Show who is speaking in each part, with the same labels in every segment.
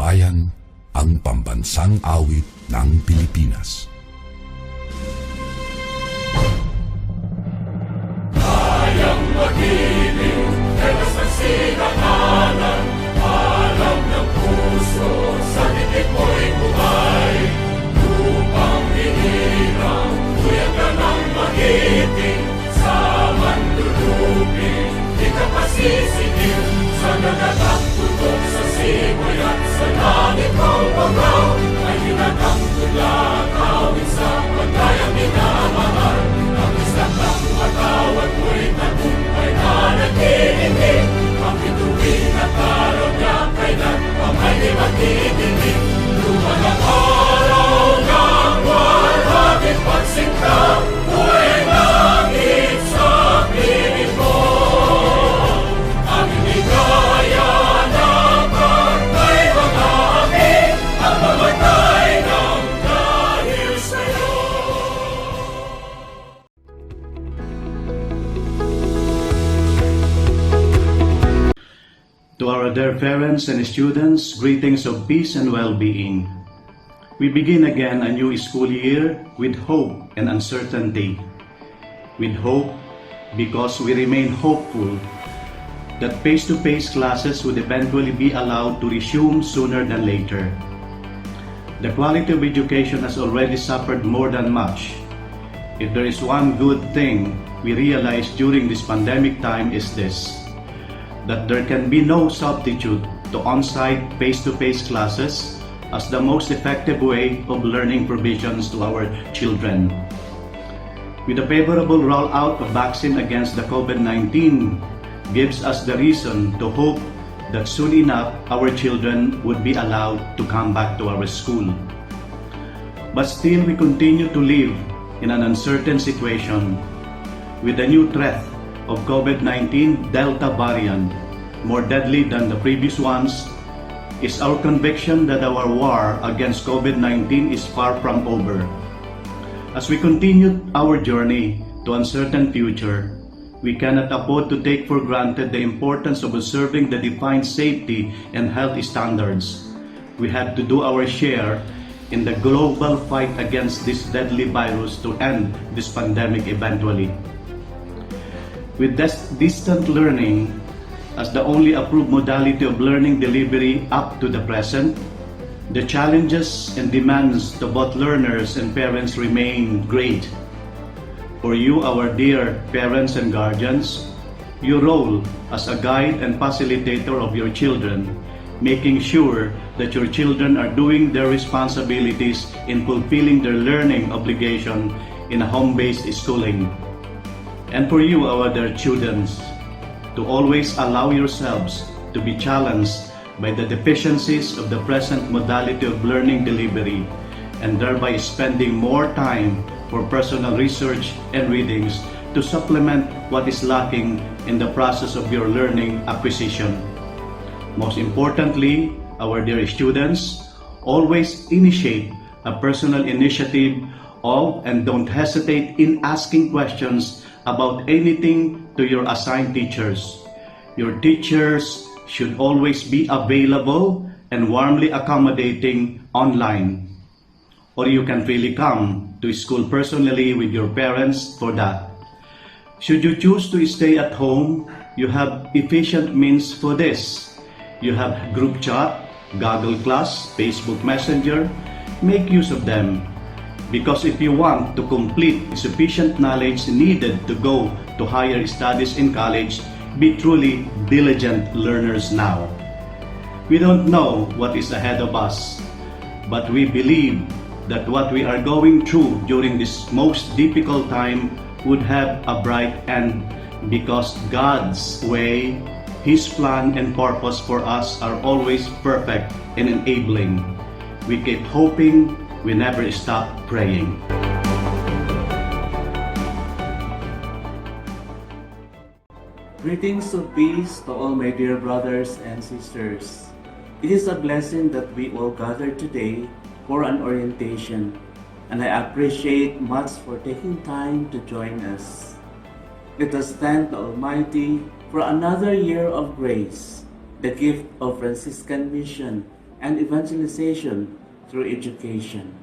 Speaker 1: Bayan, ang pambansang awit ng Pilipinas.
Speaker 2: Kayang mag-ibig, telas ng sinakalan, alam ng puso, sa titik mo'y buhay. Lupang hinirang, tuyag ka ng magiting, sa manlulupin, di ka pasisigil, sa nagatang tutok sa simoy at sa langit mong bangaw, ay hinatang tula, kawin sa pagkayang minamahal. Ang isang ng matawad mo'y tagumpay na nag-iimig, ang bituin at araw niya kailan pa may di magdidinig. Lupa ng araw ng walhagin pagsinta, buhay langit sa piling mo. Ang inigaya ng pagkay mga amin, ang mamatay ng dahil sa'yo.
Speaker 3: To our dear parents and students, greetings of peace and well-being. We begin again a new school year with hope and uncertainty. With hope because we remain hopeful that face-to-face classes would eventually be allowed to resume sooner than later. The quality of education has already suffered more than much. If there is one good thing we realized during this pandemic time is this: that there can be no substitute to on-site face-to-face classes as the most effective way of learning provisions to our children. With the favorable rollout of vaccine against the COVID-19 gives us the reason to hope that soon enough our children would be allowed to come back to our school. But still we continue to live in an uncertain situation with the new threat of COVID-19 Delta variant, more deadly than the previous ones. Is our conviction that our war against COVID-19 is far from over. As we continue our journey to uncertain future, we cannot afford to take for granted the importance of observing the defined safety and health standards. We have to do our share in the global fight against this deadly virus to end this pandemic eventually. With distant learning as the only approved modality of learning delivery up to the present, the challenges and demands to both learners and parents remain great. For you, our dear parents and guardians, your role as a guide and facilitator of your children, making sure that your children are doing their responsibilities in fulfilling their learning obligation in a home-based schooling. And for you, our dear students, to always allow yourselves to be challenged by the deficiencies of the present modality of learning delivery, and thereby spending more time for personal research and readings to supplement what is lacking in the process of your learning acquisition. Most importantly, our dear students, always initiate a personal initiative of and don't hesitate in asking questions about anything to your assigned teachers. Your teachers should always be available and warmly accommodating online. Or you can freely come to school personally with your parents for that. Should you choose to stay at home, you have efficient means for this. You have group chat, Google Class, Facebook Messenger. Make use of them. Because if you want to complete sufficient knowledge needed to go to higher studies in college, be truly diligent learners now. We don't know what is ahead of us, but we believe that what we are going through during this most difficult time would have a bright end, because God's way, His plan and purpose for us are always perfect and enabling. We keep hoping, we never stop praying.
Speaker 4: Greetings of peace to all my dear brothers and sisters. It is a blessing that we all gather today for an orientation, and I appreciate much for taking time to join us. Let us thank the Almighty for another year of grace, the gift of Franciscan mission, and evangelization through education.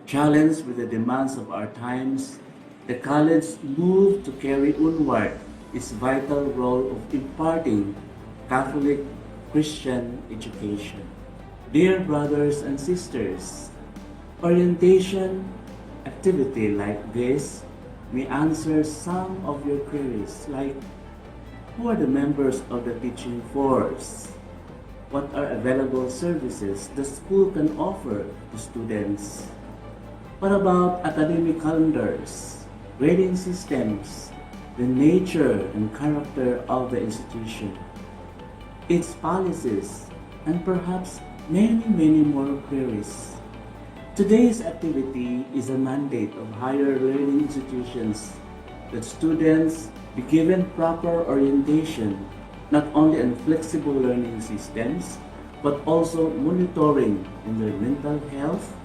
Speaker 4: Challenged with the demands of our times, the college moved to carry onward its vital role of imparting Catholic Christian education. Dear brothers and sisters, orientation activity like this may answer some of your queries like, who are the members of the teaching force? What are available services the school can offer to students? What about academic calendars, grading systems, the nature and character of the institution, its policies, and perhaps many more queries? Today's activity is a mandate of higher learning institutions that students be given proper orientation not only on flexible learning systems but also monitoring in their mental health,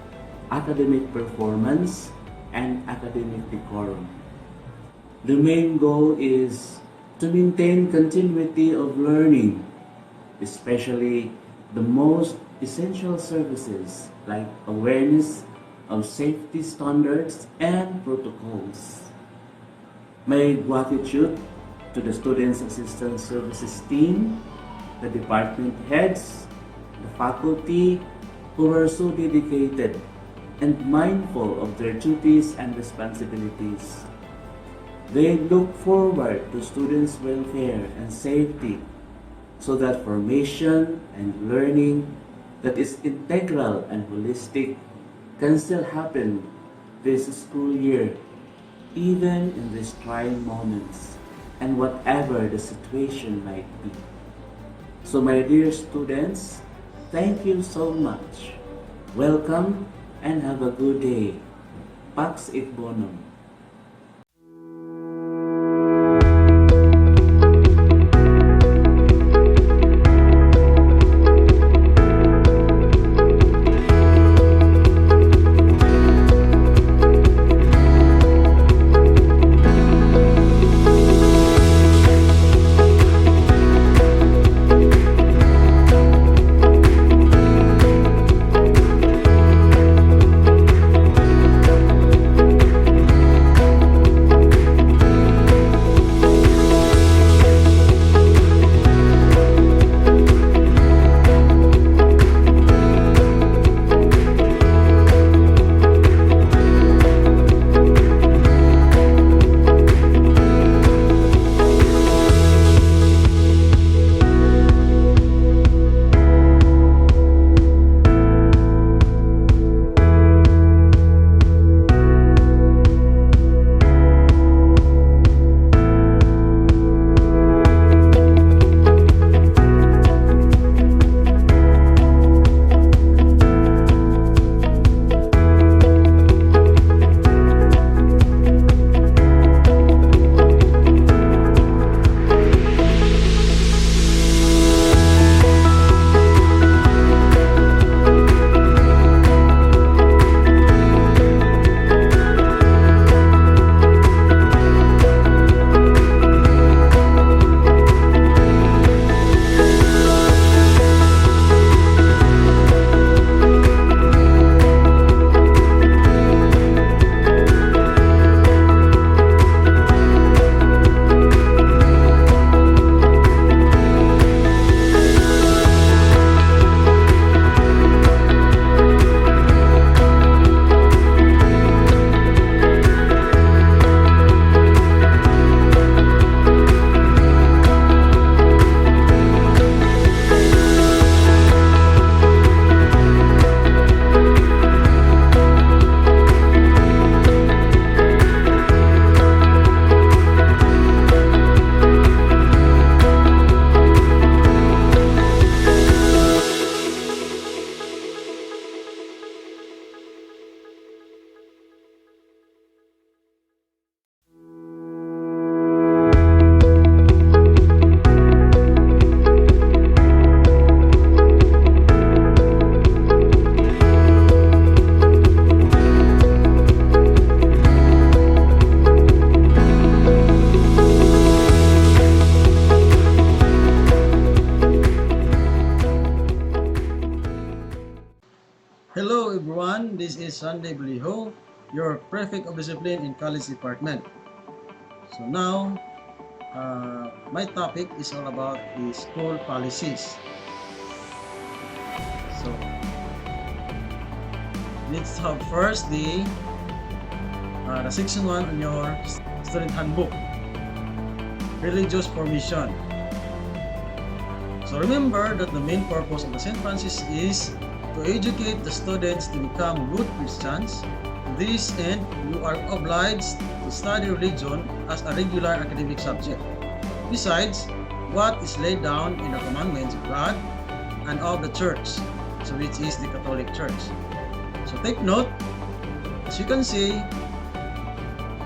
Speaker 4: academic performance, and academic decorum. The main goal is to maintain continuity of learning, especially the most essential services like awareness of safety standards and protocols. My gratitude to the Students Assistance Services team, the department heads, the faculty who were so dedicated and mindful of their duties and responsibilities. They look forward to students' welfare and safety so that formation and learning that is integral and holistic can still happen this school year, even in these trying moments and whatever the situation might be. So my dear students, thank you so much. Welcome and have a good day. Pax et bonum.
Speaker 5: everyone. This is Sunday Bliho, your prefect of discipline in college department. So now, my topic is all about the school policies. So let's have first the section 1 on your student handbook, religious formation. So remember that the main purpose of the St. Francis is to educate the students to become good Christians. To this end, you are obliged to study religion as a regular academic subject. Besides, what is laid down in the commandments of God and of the Church, so which is the Catholic Church. So take note, as you can see,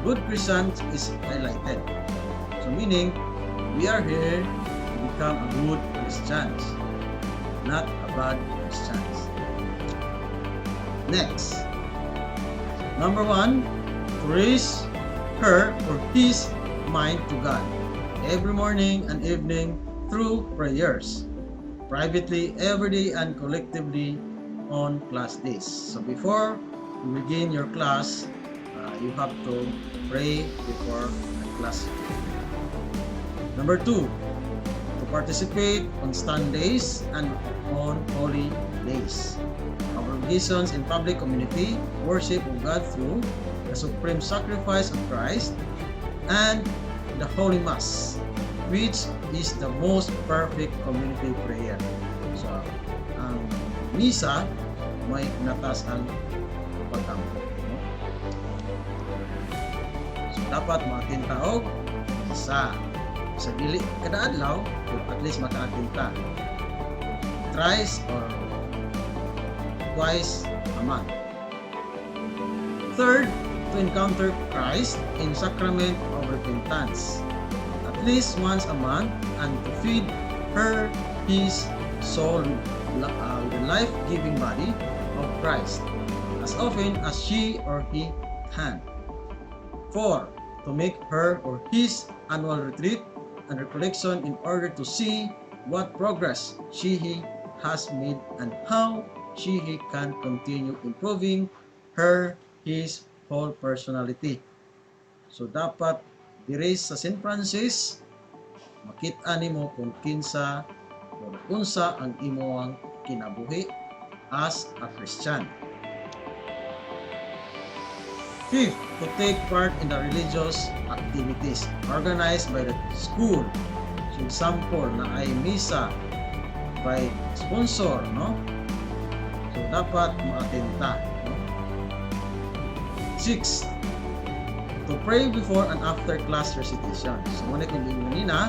Speaker 5: good Christians is highlighted. So meaning, we are here to become a good Christians, not a bad Christians. Next, number 1, to raise her or his mind to God every morning and evening through prayers, privately every day and collectively on class days. So before you begin your class, you have to pray before the class. Number 2, to participate on Sundays and on holy days. Obligations in public community, worship of God through the supreme sacrifice of Christ, and the Holy Mass, which is the most perfect community prayer. So, ang misa may natas ang pagkampo. So, dapat ma-attend ka og isa. Sa dili kada adlaw, at least maka-attend ka thrice or twice a month. Third, to encounter Christ in sacrament of repentance at least once a month, and to feed her his soul with the life-giving body of Christ as often as she or he can. 4, to make her or his annual retreat and recollection in order to see what progress he has made and how he can continue improving his whole personality. So dapat diri sa St. Francis makita nimo kung kinsa o unsa ang imong kinabuhi as a Christian. 5th, to take part in the religious activities organized by the school. So example na ay misa by sponsor, no? So dapat ma-attend ta, no? 6, to pray before and after class recitation. So muna kung nina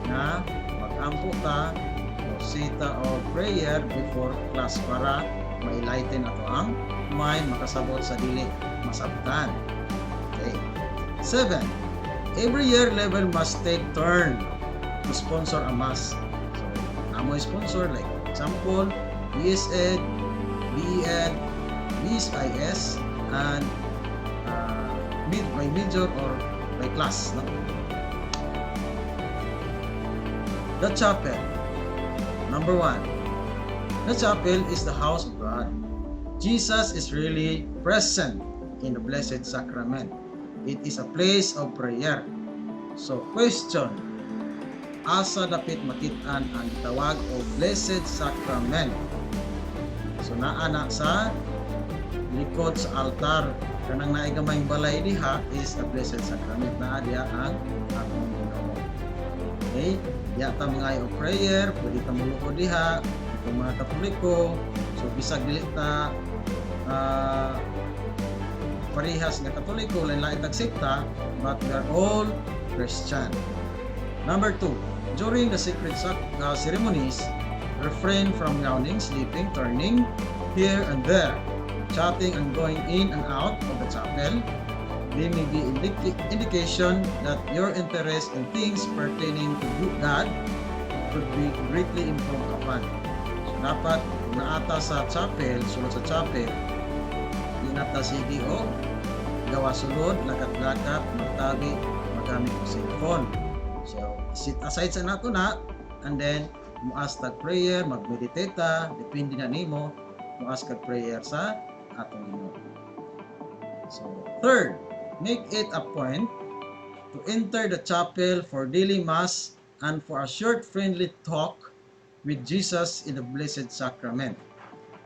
Speaker 5: na mag-ampo ta o sita o prayer before class para ma-enlighten ato ang mind, makasabot sa dili masabtan. Okay. 7, every year level must take turn to sponsor a mass. So namo sponsor, like example BSIS, BED, BSIS, and by major or by class, no? The chapel. Number 1, the chapel is the house of God. Jesus is really present in the Blessed Sacrament. It is a place of prayer. So question, asa dapit makit-an ang tawag o Blessed Sacrament? So naa na sa likod sa altar, kanang naigamayng balay diha is the Blessed Sacrament. Naa diha ang atong Ginoo. Okay? Diya ta mga o prayer, pwede ta muluod diha, itong mga Katoliko. So bisag dili ta parehas nga Katoliko, lain-lain tag sekta, but we are all Christian. Number 2, during the sacred ceremonies, refrain from yawning, sleeping, turning here and there, chatting and going in and out of the chapel. They may be indication that your interest in things pertaining to God could be greatly improved upon. So dapat kung naata sa chapel, sulod sa chapel, di nata sige o gawa sulod, lakat-lakat, magtabi, magamit ng cellphone. So sit aside sa nato na, and then muas tag prayer, mag-meditate ta, depende na nimo muas kag prayer sa atong Ginoo. So, third, make it a point to enter the chapel for daily mass and for a short friendly talk with Jesus in the Blessed Sacrament.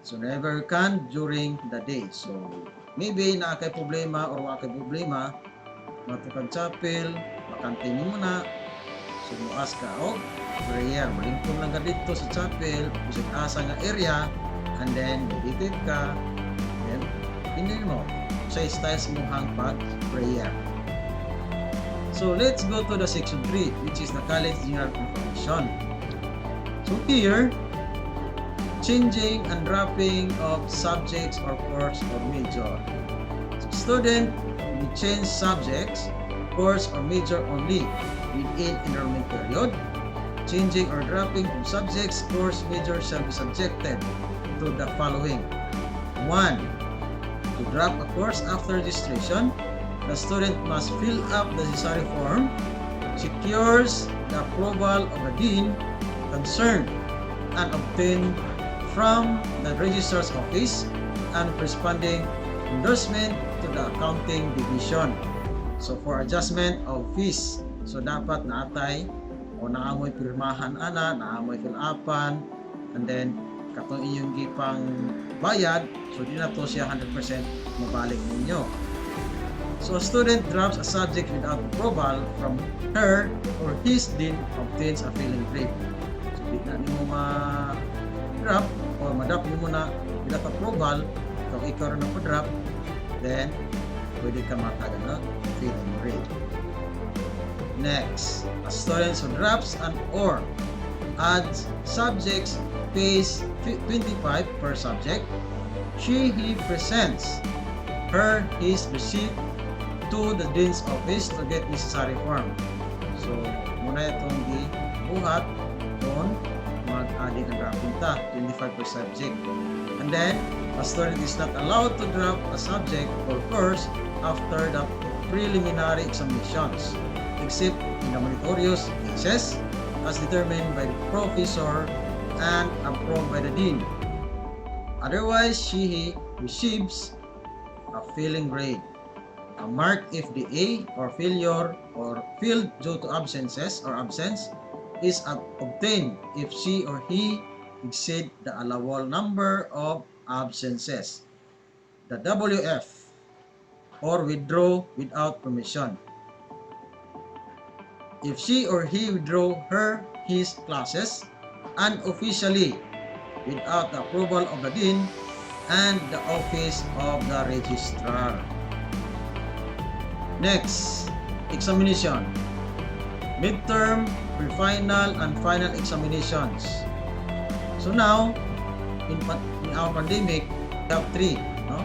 Speaker 5: So, whenever you can during the day. So, maybe na kay problema or wa kay problema, matukag chapel, makante mo muna, so muas ka o prayer. Malingkod lang ka dito sa chapel, kusig asa nga area, and then meditate ka, then hindi mo sa styles mo hang pag prayer. So let's go to the section 3, which is the college general information. So here, changing and dropping of subjects or course or major. So student will change subjects, course or major only within enrollment period. Changing or dropping of subjects, course, major shall be subjected to the following. 1. To drop a course after registration, the student must fill up the necessary form, secures the approval of the dean concerned, and obtain from the registrar's office and corresponding endorsement to the accounting division. So for adjustment of fees, so dapat naatay o naamoy pirmahan ana, naamoy fill-upan, and then katong inyong gipang bayad, so di na to siya 100% mabalik ninyo. So a student drops a subject without approval from her or his dean obtains a failing grade. So di na nimo ma-drop or ma-drop nimo na without approval, kung ikaw rin na-drop, then pwede ka matagal na failing grade. Next, a student who drops an or adds subjects pays 25 per subject. He presents his receipt to the dean's office to get necessary form. So, muna itong gibuhat kung mag-adding and dropping ta, 25 per subject. And then, a student is not allowed to drop a subject or course after the preliminary examinations, except in the meritorious cases as determined by the professor and approved by the dean. Otherwise, he receives a failing grade. A mark if the A or failure or failed due to absences or absence is obtained if she or he exceed the allowable number of absences. The WF or withdraw without permission. If she or he withdraw his classes unofficially without the approval of the dean and the office of the registrar. Next, examination. Midterm, pre-final, and final examinations. So now, in our pandemic, we have 3, no?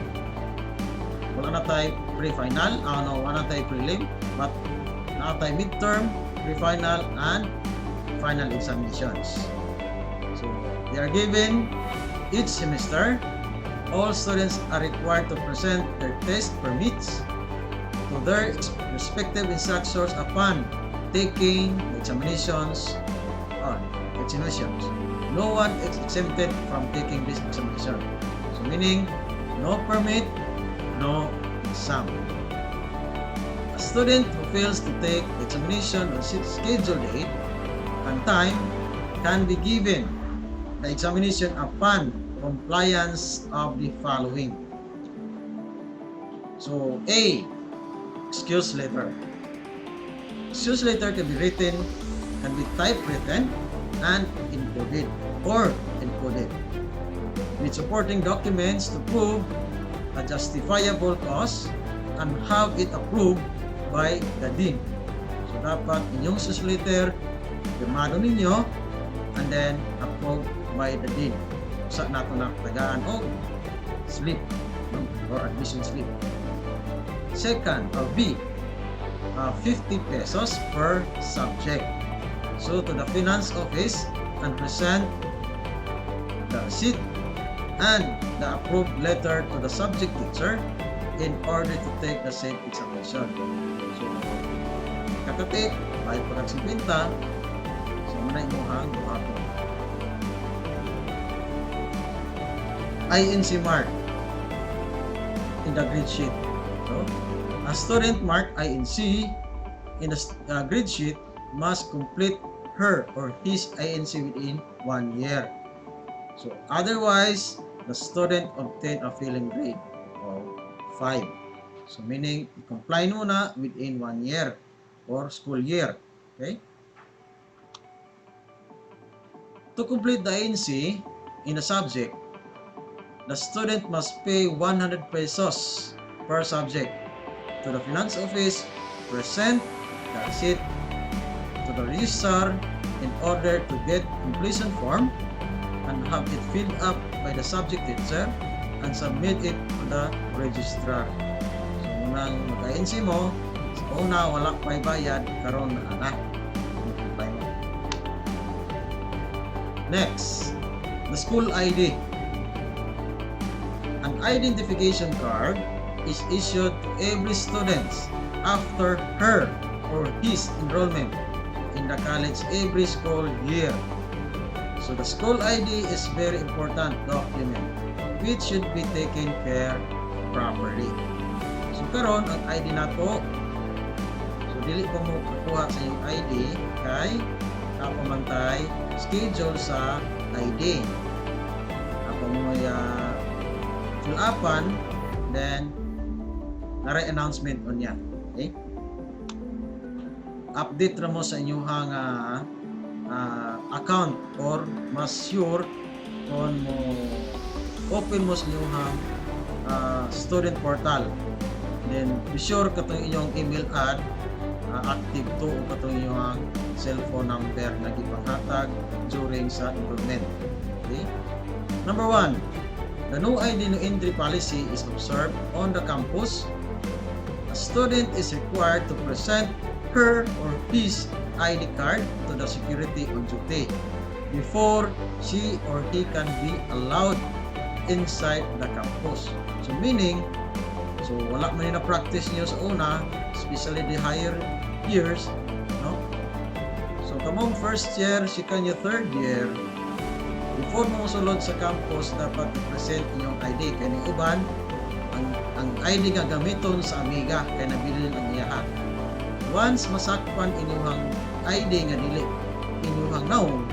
Speaker 5: Wala na tayo pre-final, wala na tayo prelim, but na tayo midterm, pre-final, and final examinations. So, they are given each semester. All students are required to present their test permits to their respective instructors upon taking examinations. No one is exempted from taking this examination. So meaning, no permit, no exam. A student who fails to take examination on scheduled date and time can be given the examination upon compliance of the following. So A, excuse letter. Excuse letter can be written, can be typewritten and encoded with supporting documents to prove a justifiable cause and have it approved by the dean. So dapat inyong excuse letter pirmado ninyo and then approved by the dean. Sa nato na tagaan o slip or admission slip. Second, or B, 50 pesos per subject. So to the finance office and present the receipt and the approved letter to the subject teacher in order to take the said examination. So, katatik, bayad po ng 50, so manay mo hang buhaton. INC mark in the grid sheet. So, a student marked INC in the grid sheet must complete her or his INC within 1 year. So, otherwise, the student obtain a failing grade of 5. So, meaning, i-comply muna within 1 year or school year. Okay? To complete the INC in a subject, the student must pay 100 pesos per subject to the finance office, present the receipt to the registrar in order to get completion form and have it filled up by the subject teacher and submit it to the registrar. So, munang mag-INC mo, sa una wala pa'y bayad, karon na anak. Next, the school ID. An identification card is issued to every student after her or his enrollment in the college every school year. So the school ID is very important document which should be taken care properly. So karon ang ID nato. So dili ko mo kuha sa iyong ID kay kapamantay schedule sa ID. Ako mo fill upan, then naray announcement on niya. Okay? Update ra mo sa inyong account or mas sure kung mo open mo sa inyong student portal. Then be sure katong inyong email ad active to o katong inyong cellphone number na gipanghatag during sa enrollment. Okay? Number 1, the no ID no entry policy is observed on the campus. A student is required to present her or his ID card to the security on duty before she or he can be allowed inside the campus. So meaning, so wala man na practice niyo sa una, especially the higher years, no? So kamong first year, second year, third year, before mo sulod sa campus, dapat i-present inyong ID. Kaya ng uban, ang ID nga gamiton sa amiga, kaya nabilin ang iyahan. Once masakpan inyong ID nga dili inyong naon,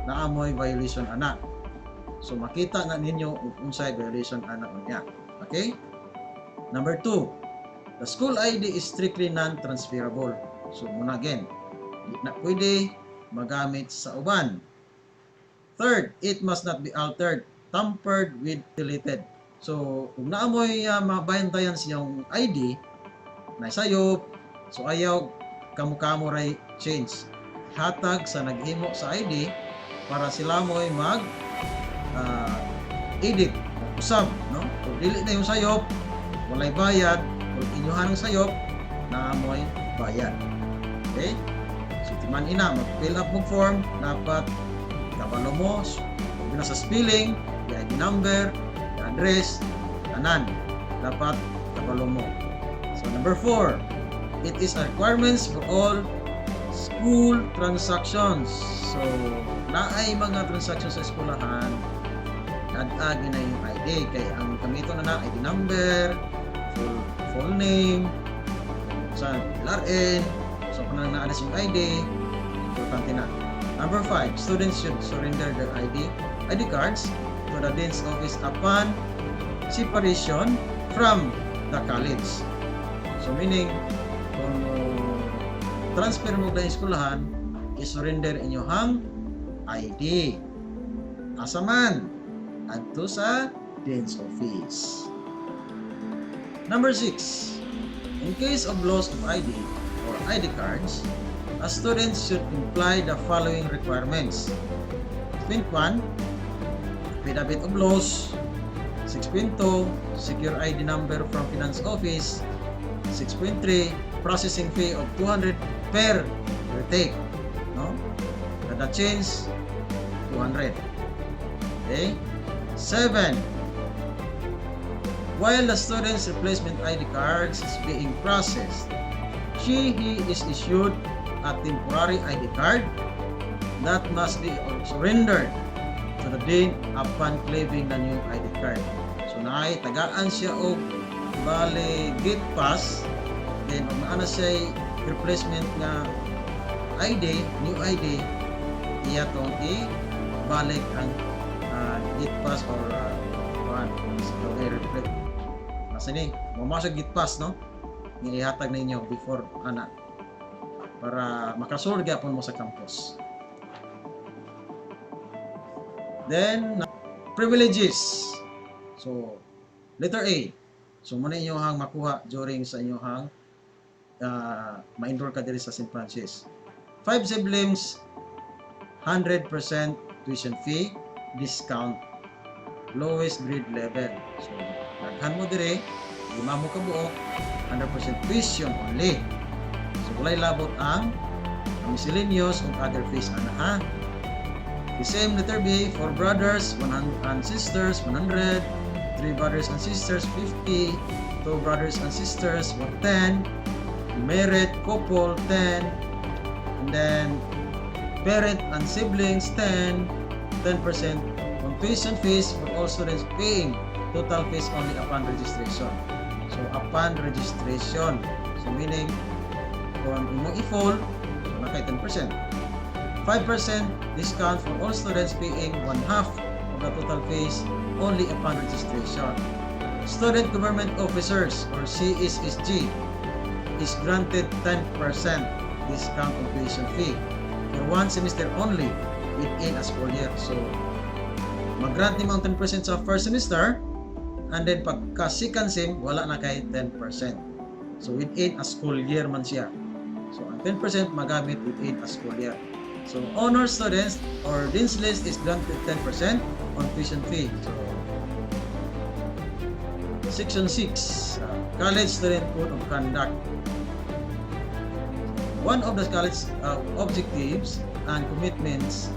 Speaker 5: naamoy violation anak. So makita na ninyo unsay violation anak niya. Okay? Number 2, the school ID is strictly non-transferable. So muna again, di na pwede magamit sa uban. Third, it must not be altered, tampered with, deleted. So kung naamoy mabayantayan siyang ID na sayop, so ayaw kamo ray change. Hatag sa naghimo sa ID para sila mo'y mag edit, usab, no? Kung dili na yung sayop, walay bayad, kung inyuhan ng sayop, naamoy bayad. Okay? So timan ina, mag-fill up mo form, dapat kabalo mo, kung na sa spelling, yung ID number, yung address, tanan, dapat kabalo mo. So number 4, it is a requirements for all school transactions. So naay mga transactions sa eskwelahan, nag-agi na yung ID. Kaya ang gamito na ID number, full name, sa LRN, so kung na-address yung ID, importante na. Number 5, students should surrender their ID cards to the dean's office upon separation from the college. So meaning, kung transfer mo sa eskwelahan, i-surrender inyong ID. Asa man? Adto sa dean's office. Number 6, in case of loss of ID or ID cards, a student should comply the following requirements. 6.1, affidavit of loss. 6.2, secure ID number from finance office. 6.3, processing fee of 200 per retake. No? Kada change, 200. Okay? 7, while the student's replacement ID cards is being processed, he is issued a temporary ID card that must be surrendered to the dean upon claiming the new ID card. So naay tagaan siya og bali gate pass, then og naa na siya replacement nga ID, new ID, iya tong i-balik ang gate pass or reflect. Nasa ni, mamasag gate pass, no? Ihatag ninyo before ana para makasulod gyapon mo sa campus. Then privileges. So letter A. So muna inyohang makuha during sa inyohang ma-enroll ka diri sa St. Francis. 5 siblings, 100% tuition fee, discount, lowest grade level. So daghan mo dire, 5 mo ka buok, 100% tuition only. So walay labot ang miscellaneous ug other fees ana ha. The same letter B, 4 brothers 100 and sisters 100, 3 brothers and sisters 50, 2 brothers and sisters 10, married couple 10, and then parent and siblings 10% on tuition fees for all students paying total fees only upon registration. So upon registration, so meaning kung imong i-fall, so nakay 10%. 5% discount for all students paying 1/2 of the total fees only upon registration. Student government officers or CSSG is granted 10% discount on tuition fee for 1 semester only within a school year. So mag-grant ni mo 10% sa first semester, and then pagka second sem wala na kay 10%. So within a school year man siya. So ang 10% magamit within a school year. So honor students or dean's list is granted 10% on tuition fee. So section 6, college student code of conduct. One of the college objectives and commitments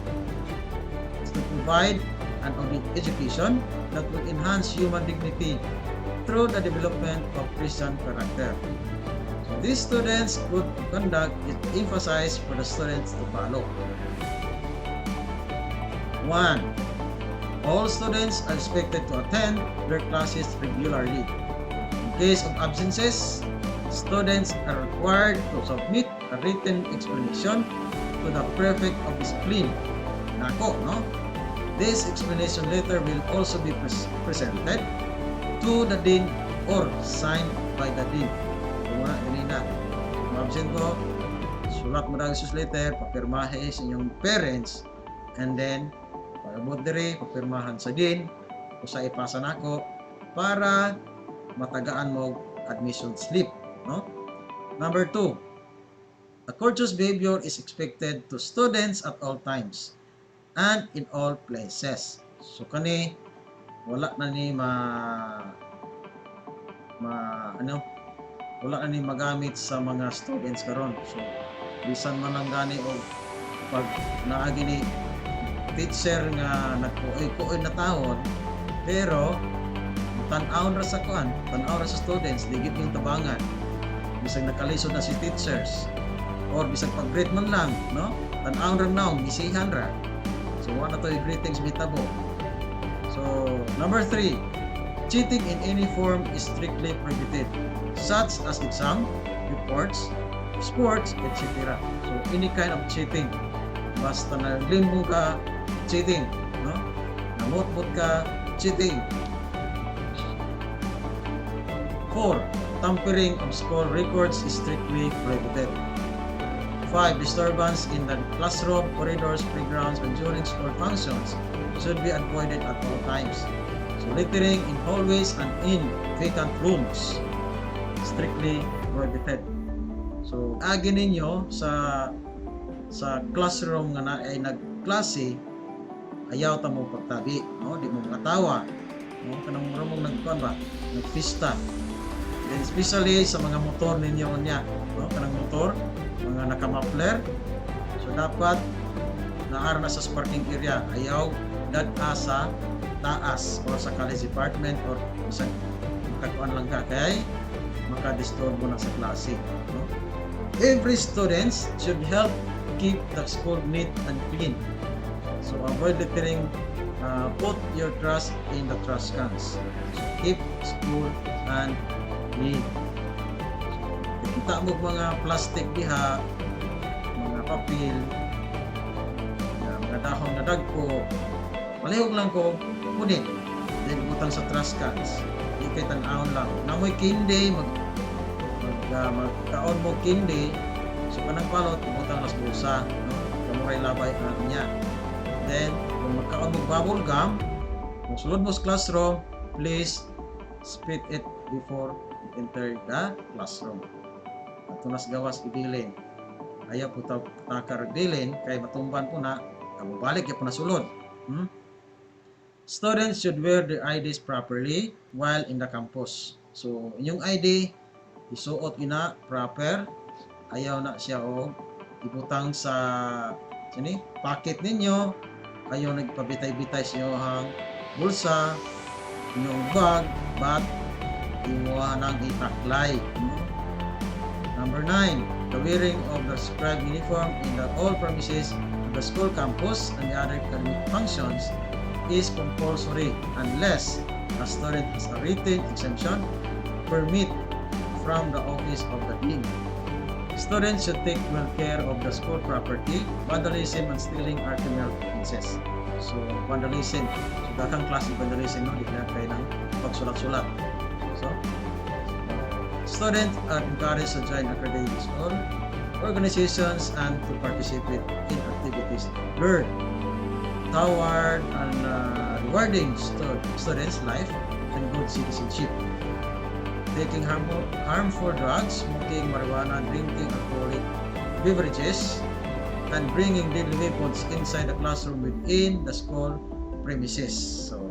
Speaker 5: is to provide an education that will enhance human dignity through the development of Christian character. So these students' code of conduct is emphasized for the students to follow. 1. All students are expected to attend their classes regularly. In case of absences, students are required to submit a written explanation to the prefect of discipline. Nako, no? This explanation letter will also be presented to the dean or signed by the dean. Kung wala, ganina. Kung absent ko, sulat mo lang sus letter, papirmahe sa inyong parents, and then, pag-abot dire, papirmahan sa dean, o sa ipasa nako, para matagaan mo admission slip. No? Number 2, a courteous behavior is expected to students at all times and in all places. So kani wala na ni wala na ni magamit sa mga students karon. So bisan man ang gani og pag naagi ni teacher nga nagkuoy na taon, pero tan-aw ra sa kuan, tan-aw ra sa students, digit yung tabangan. Bisag nakalisod na si teachers or bisag pag-grade man lang, no? Tan-aw ra naong bisihan ra. So wala to greetings mitabo. So number 3, cheating in any form is strictly prohibited, such as exam, reports, sports, etc. So any kind of cheating, basta naglimbo ka, cheating, no? Namutmut ka, cheating. 4. Tampering of school records is strictly prohibited. 5. Disturbance in the classroom, corridors, playgrounds, and during school functions should be avoided at all times. So littering in hallways and in vacant rooms, strictly prohibited. So agi ninyo sa classroom nga na ay nagklase, ayaw ta mo pagtabi, no? Di mo makatawa, no? Kanang marumong nagkuan ba, nagpista. And especially sa mga motor ninyo niya, no? Kanang motor, mga naka-muffler. So dapat naar na sa parking area, ayaw dad-a sa taas or sa college department or sa magkakuan lang ka kay makadisturbo na sa klase, no? Every student should help keep the school neat and clean. So avoid littering put your trust in the trash cans. So keep school and clean. So, kita mo mga plastic diha, mga papel, mga dahon na dagko, palihog lang ko, punit, then butang sa trash cans. Di kay tan-awon lang. Namoy kindi, magkaon mo kindi, so kanang palot, butang nas bulsa, no? Kamuray labay na niya. Then, kung magkaon mo bubble gum, kung sulod mo sa classroom, please spit it before you enter the classroom. At tunas gawas idilin. Ayaw po takar dilin, kay matumban po na, balik ya po na sulod. Students should wear their IDs properly while in the campus. So, inyong ID, isuot ina proper. Ayaw na siya o ibutang sa packet ninyo. Ayaw nagpabitay-bitay sa inyong bulsa, inyong bag, but imuha nang itaklay. Number 9, the wearing of the prescribed uniform in the all premises of the school campus and the other academic functions is compulsory unless a student has a written exemption permit from the office of the dean. Students should take well care of the school property. Vandalism and stealing are criminal offenses. So, vandalism. So, dakang klase vandalism, no? Di kaya kayo ng pagsulat-sulat. So, students are encouraged to join accredited school organizations and to participate in activities learned toward and rewarding students' life and good citizenship. Taking harmful drugs, smoking marijuana, drinking alcoholic beverages, and bringing deadly weapons inside the classroom within the school premises. So,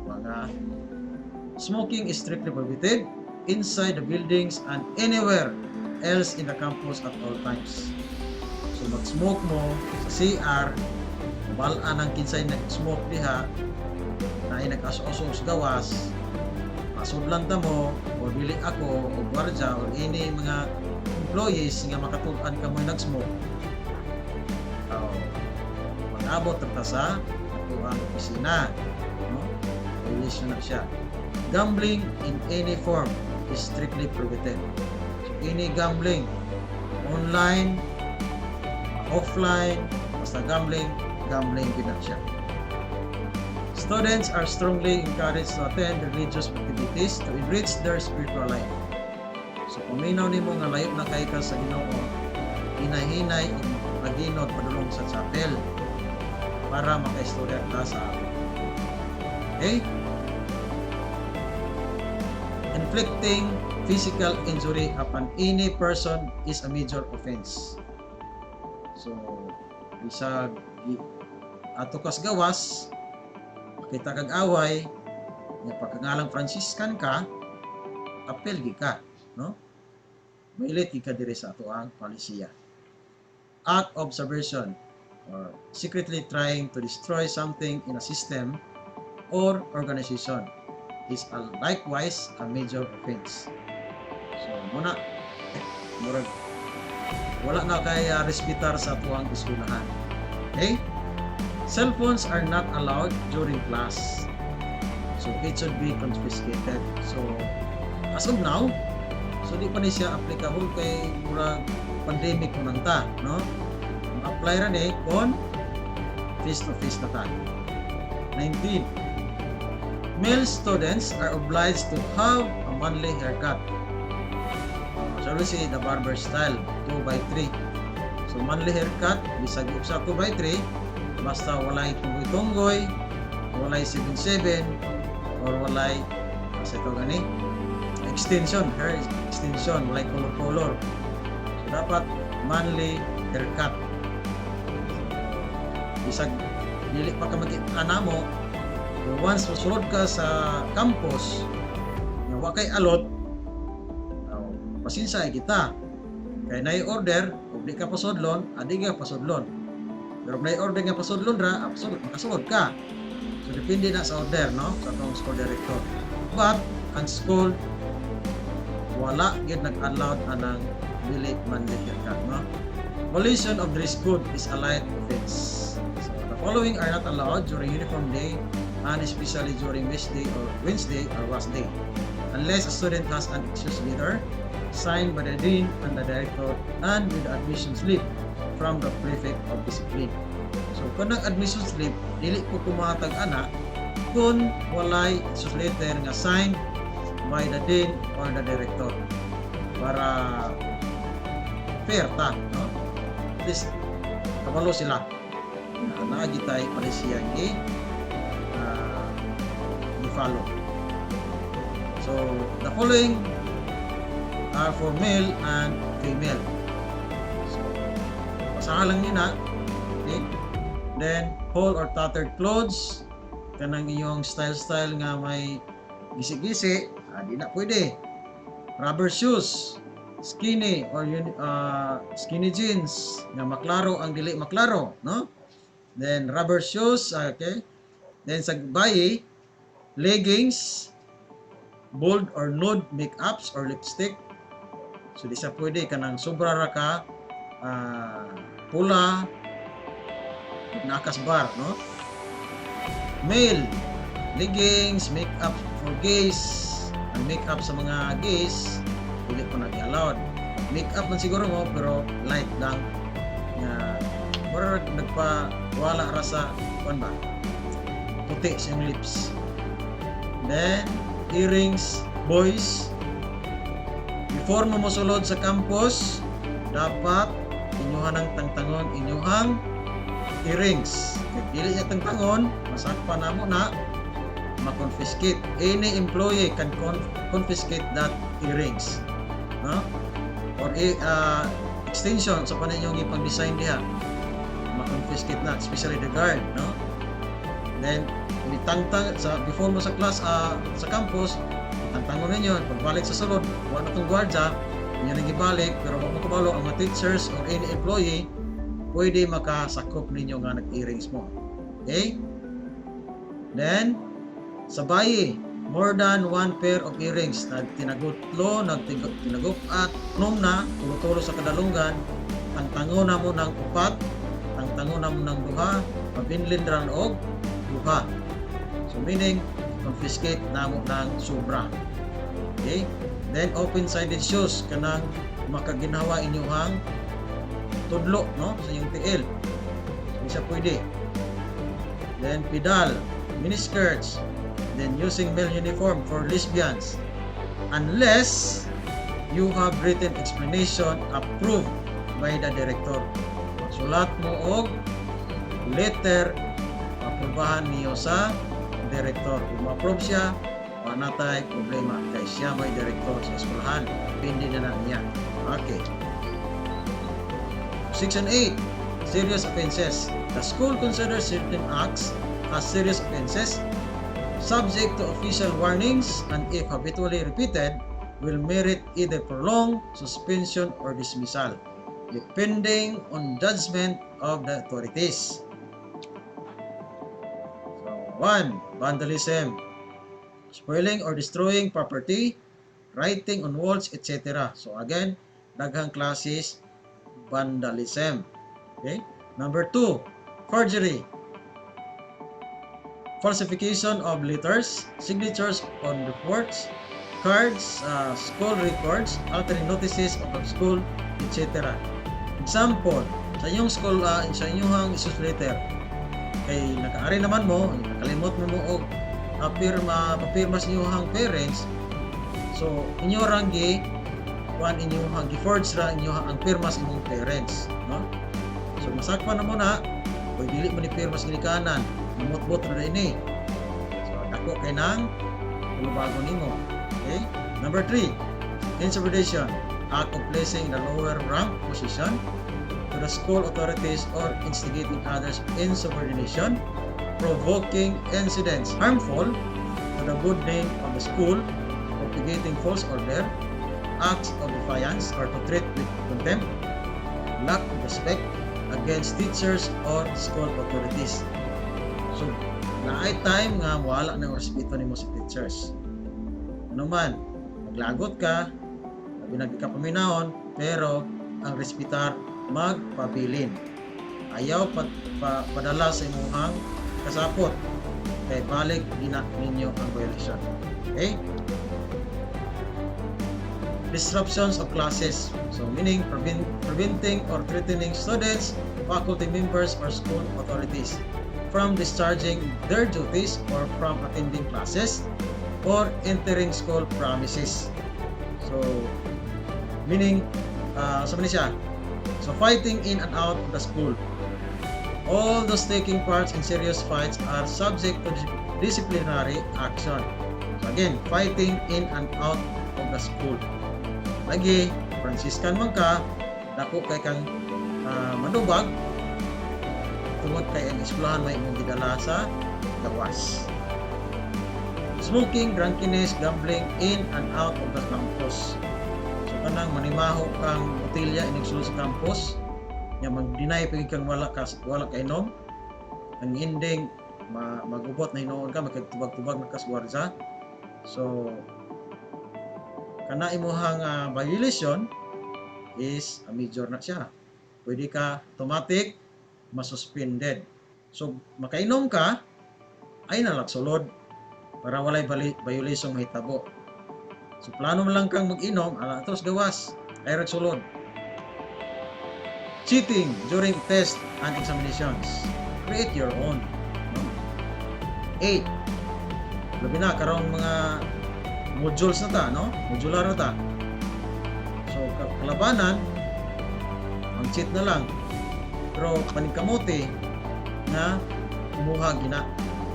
Speaker 5: mga smoking is strictly prohibited inside the buildings and anywhere else in the campus at all times. So, mag-smoke mo sa CR, balaan ang kinsay nag-smoke diha, na ay nag-aso-aso sa gawas, masudlan ta mo, o dili ako, o gwardya, o ini mga employees nga makatulan ka mo nag-smoke. Mag-abot ta sa ang opisina. No? Violation na siya. Gambling in any form is strictly prohibited. So, any gambling, online, offline, basta gambling din na siya. Students are strongly encouraged to attend religious activities to enrich their spiritual life. So, paminaw nimo nga layo na kay ka sa Ginoo, hinahinay o paginod padulong sa chapel para makaistorya ka sa atin. Okay? Inflicting physical injury upon any person is a major offense. So, bisag ato kas gawas, makita kag away, nga pagkangalang Franciscan ka, apel gi ka, no? Violate ka diri sa ato ang palisiya. Act of subversion or secretly trying to destroy something in a system or organization is likewise a major offense. So, muna, murag wala na kay respetar sa ato ang eskwelahan. Okay? Cell phones are not allowed during class. So, it should be confiscated. So, as of now, so di pa ni siya applicable kay murag pandemic mo nang ta, no? Apply ra ni on face-to-face na ta. 19. Male students are obliged to have a manly haircut. So, we say the barber style, 2x3. So, manly haircut, bisag sa 2x3, basta walay tunggoy-tunggoy, walay 7-7, or walay, kasi ito gani, extension, hair extension, walay color-color. So, dapat manly haircut. Bisag, dili pa ka mag-ana mo, once masulod ka sa campus, nga wakay alot, pasinsay kita. Kaya na-order, kung di ka pasodlon, adi ka pasodlon. Pero kung na-order nga pasodlon ra, makasulod ka. So, depende na sa order, no? Sa atong school director. But, ang school, wala yun nag-allowed anang dili manly haircut, no? Violation of dress code is a light offense. So, the following are not allowed during uniform day and especially during Wednesday or rest day, unless a student has an excuse letter signed by the dean and the director and with the admission slip from the prefect of discipline. So kung admission slip dili po kumatag ana kung walay excuse letter nga signed by the dean or the director para fair ta, no? At least kabalo sila naagitay palisiya i-follow. So the following are for male and female. So basahan lang nina, okay? Then whole or tattered clothes, kanang iyong style nga may gisi-gisi, di na pwede. Rubber shoes, skinny or skinny jeans nga maklaro ang dili maklaro, no? Then rubber shoes, okay? Then sa bayi, leggings, bold or nude makeups or lipstick. So di sa pwede kanang sobra ra ka pula nakasbar, no? Male, leggings, makeup for gays, ang makeup sa mga gays dili ko nag-allowed. Makeup man siguro mo pero light lang nga or nagpawala ra sa kuan ba puti sa iyong lips. Then earrings, boys, before mo mosulod sa campus dapat inyuhan ang tangtangon inyuhang earrings. Kaya dili niya tangtangon masakpan na mo na ma-confiscate. Any employee can confiscate that earrings, no? Or extension sa paninyong ipang-design diha ma-confiscate na, especially the guard, no? Then itangtang sa before mo sa class sa campus tangtangon ninyo pagbalik sa sulod wala na tong gwardiya inyo nang ibalik pero wag mo kabalo ang mga teachers or any employee pwede makasakop ninyo nga nag-earrings mo. Okay? Then sa bayi, more than one pair of earrings na tinagutlo, tinagupat, nom na, tulo-tulo sa kadalungan, ang tango na mo ng upat, ang tango na mo ng duha, mabinlin ran og duha. So meaning, confiscate na mo ng sobra. Okay? Then open-sided shoes, kanang makaginawa inyuhang tudlo, no? Sa iyong tiil. So isa pwede. Then pedal, miniskirts, then using male uniform for lesbians unless you have written explanation approved by the director. Sulat mo og letter aprobahan niyo sa director. Kung ma-approve siya, wala tay problema kay siya may director sa eskwelahan. Pindi na niya. Okay. Section 8. Serious offenses. The school considers certain acts as serious offenses subject to official warnings and if habitually repeated will merit either prolonged suspension or dismissal depending on judgment of the authorities. So 1. Vandalism, spoiling or destroying property, writing on walls, etc. So again, daghang classes vandalism. Okay? Number 2, forgery, falsification of letters, signatures on reports, cards, school records, altering notices of the school, etc. Example, sa inyong school, sa inyong issues letter, kay nakaari naman mo, nakalimot mo og papirma sa inyong parents, so inyo ranggi, kuan inyong gi-forge ra inyong ang pirma sa inyong parents, no? So masakpan na mo na, kung dili mo ni pirma sa gilikanan, namutbot na ini. So dako kay nang bago nimo. Okay? Number 3, insubordination, act of placing the lower rank position to the school authorities or instigating others in subordination, provoking incidents harmful to the good name of the school, propagating false order, acts of defiance or to treat with contempt, lack of respect against teachers or school authorities. So, naay time nga wala ng respeto nimo sa teachers. Ano man, maglagot ka, labi na di ka paminahon, pero ang respetar magpabilin. ayaw padala sa imuhang kasapot kay balik gina ninyo ang violation. Okay? Disruptions of classes. So meaning preventing or threatening students, faculty members, or school authorities from discharging their duties or from attending classes or entering school premises. So meaning sabi niya, so fighting in and out of the school. All those taking part in serious fights are subject to disciplinary action. So again, fighting in and out of the school. Lagi, Franciscan man ka, dako kay kang madubag, tungod kay ang eskwelahan may imong gidala sa gawas. Smoking, drunkenness, gambling in and out of the campus. So kanang manimaho kang botelya inig sulod sa campus, nya mag-deny pagid kang wala ka inom, ang ending magubot na hinoon ka, magtubag-tubag na kas gwardiya. So kana imuhang violation is a major na siya. Pwede ka automatic masuspended. So makainom ka ay nalagsulod para walay violation mahitabo. So plano mo lang kang mag-inom, terus gawas ay ragsulod. Cheating during test and examinations. Create your own. 8. Labi na karong mga modules na ta, no? Modular na ta. So, kalabanan, ang cheat na lang. Pero, paningkamote na imuha gina,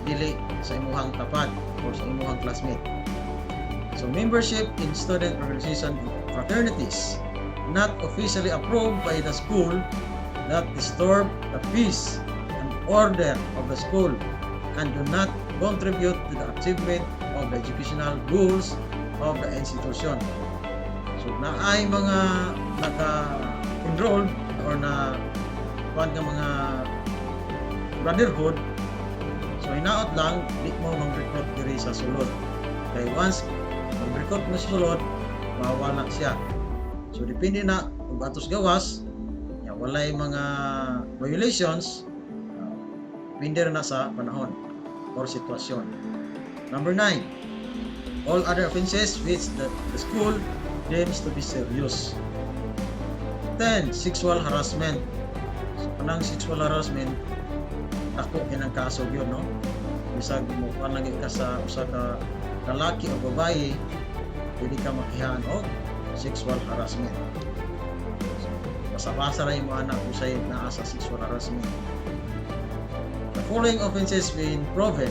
Speaker 5: dili sa imuhang tapad or sa imuhang classmate. So, membership in student organization fraternities not officially approved by the school that disturb the peace and order of the school and do not contribute to the achievement of the educational goals of the institution. So, naay mga naka-enrolled or na kuan ka mga brotherhood, so hinaot lang, di mo mag-recruit diri sa sulod. Kaya once mag-recruit mo sa sulod, mawala siya. So, depende na kung atos gawas, walay mga violations, depende na sa panahon or sitwasyon. Number 9, all other offenses which the school deems to be serious. 10, sexual harassment. So, kanang sexual harassment, ako kinang kaso yun, no? Bisag mo, lagi ka sa usa ka lalaki o babae, pwede ka makihaan o sexual harassment. So, basa-basa rin yung mga anak ko sa'yo na sa sexual harassment. The following offenses being proven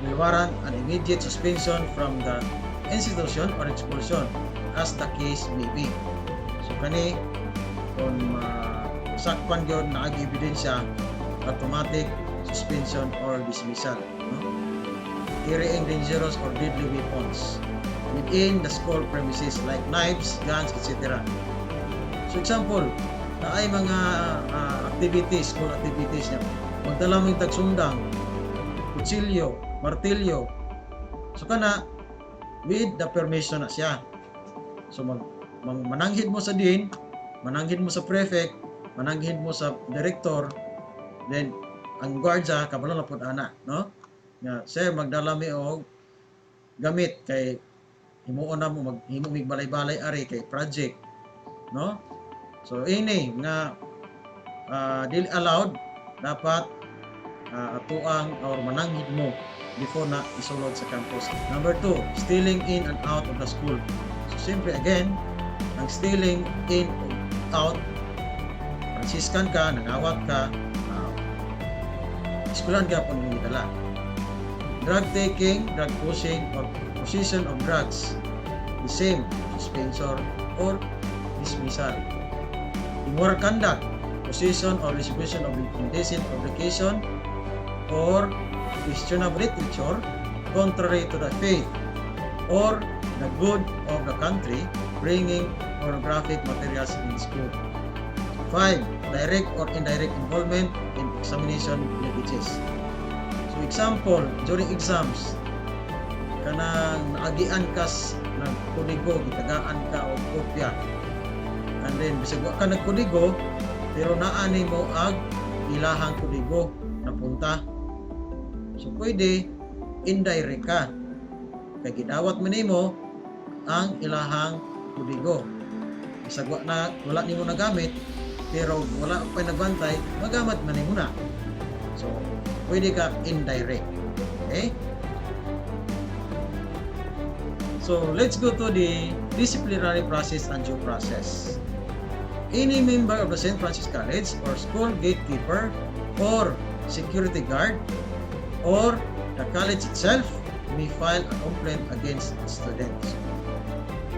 Speaker 5: will warrant an immediate suspension from the institution or expulsion as the case may be. So kani kung sakpan yun na ebidensya, automatic suspension or dismissal. Carrying dangerous or deadly weapons within the school premises like knives, guns, etc. So example, na ay mga activities, school activities niya. Magdala mo yung tagsundang, kutsilyo, martilyo. So kana, with the permission na siya. So mananghid mo sa dean, mananghid mo sa prefect, mananghid mo sa director, then ang guardia, kabalo na po ana, no? Nga, sir, magdala mi og gamit kay himuon na mo maghimong balay-balay ari kay project, no? So ini nga dili allowed, dapat atuang or mananghid mo before na isulod sa campus. Number 2, stealing in and out of the school. So simply again, ang stealing in and out, Franciscan ka, nangawat ka, eskwelahan ka po nung dala. Drug taking, drug pushing, or possession of drugs, the same, suspension or dismissal. Immoral conduct, possession or distribution of indecent publication or questionable literature contrary to the faith or the good of the country, bringing pornographic materials in school. 5, direct or indirect involvement in examination linkages. So example, during exams, kanang naagian kas ng kudigo, gitagaan ka o kopya. And then, bisag wa ka nagkudigo, pero naani mo ag ilahang kodigo napunta. So pwede indirect ka. Kaya gidawat mo nimo ang ilahang kodigo. Bisag wala nimo nagamit, pero wala pa nagbantay, magamat man nimo na. So pwede ka indirect. Okay? So let's go to the disciplinary process and due process. Any member of the St. Francis College or school gatekeeper or security guard or the college itself may file a complaint against students.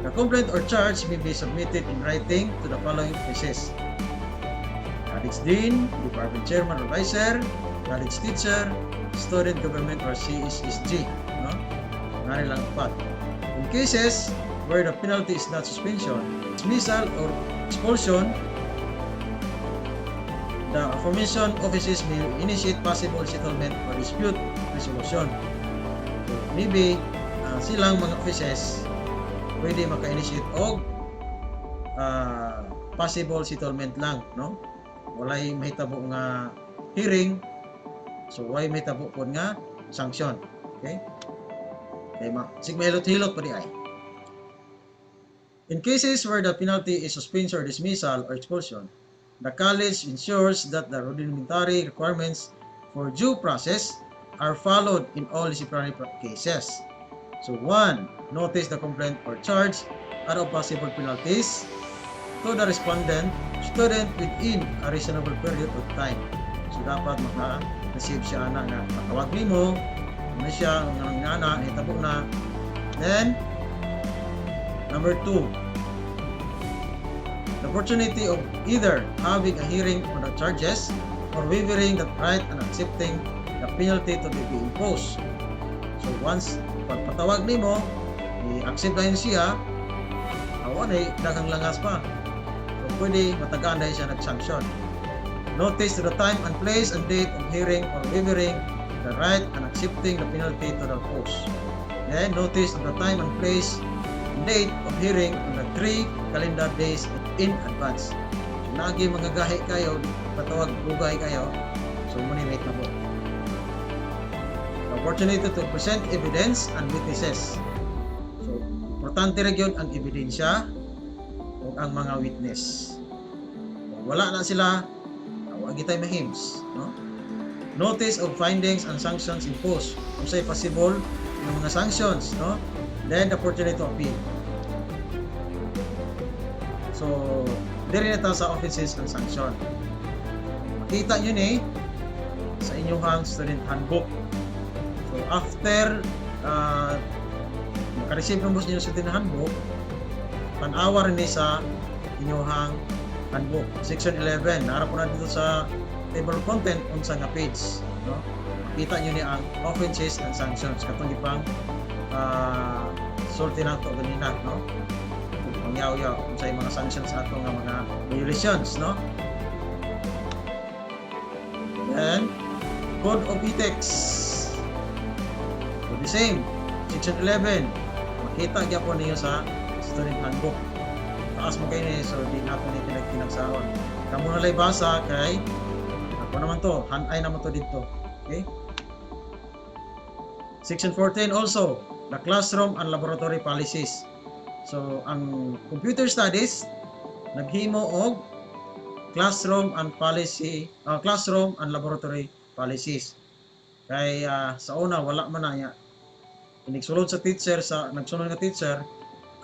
Speaker 5: The complaint or charge may be submitted in writing to the following offices: college dean, department chairman or vice-chair, college teacher, student government or CSSG. No? Ngari lang pat. In cases where the penalty is not suspension, dismissal or expulsion, the aforementioned offices may initiate possible settlement or dispute resolution. So, maybe silang mga offices pwede maka-initiate og possible settlement lang, no? Walay mahitabo nga hearing, so walay mahitabo po nga sanction. Okay? Okay, sigmahilot-hilot pa di ay. In cases where the penalty is suspension or dismissal or expulsion, the college ensures that the rudimentary requirements for due process are followed in all disciplinary cases. So 1. Notice the complaint or charge and of possible penalties to the respondent student within a reasonable period of time. So dapat maka-receive siya na nga matawag nimo, ano siya, nga na, hitabo na. Then, number 2, the opportunity of either having a hearing on the charges or waiving the right and accepting the penalty to be imposed. So once pagpatawag nimo, i-accept na yun siya, awan ay daghang langas pa. So pwede matagaan dahil siya nag-sanction. Notice to the time and place and date of hearing or waiving the right and accepting the penalty to the post. Then notice of the time and place date of hearing on the 3 calendar days in advance. So, lagi mga gahi kayo, patawag bugay kayo, so munimate na po. The opportunity to present evidence and witnesses. So, importante rin yun ang ebidensya o ang mga witness. Kung wala na sila, wag tayo mahims. No? Notice of findings and sanctions imposed. Kung sa'y possible, yung mga sanctions, no? Then the opportunity to appeal. So, diri na tayo sa offices and sanction. Makita nyo ni sa inyong student handbook. So, after makareceive ng boss nyo sa student handbook, pan-hour ni sa inyong handbook. Section 11. Naharap po na dito sa table of content unsa nga page. No? Makita nyo ni ang offenses and sanctions. Katong ipang sulti na ito ganina, no? Kung yaw-yaw, kung sa'yo mga sanctions ato nga mga violations, no? Then, Code of Ethics. So, the same. Section 11. Makita niya po niyo sa student handbook. Taas mo kayo niyo, so di nato niyo pinagkinagsaon. Kamu na lay basa kay ako naman to, hanay naman to dito. Okay? Section 14 also, the classroom and laboratory policies. So, ang computer studies naghimo og classroom and laboratory policies. Kay sa una wala man na inigsulod sa teacher sa nagsunod nga teacher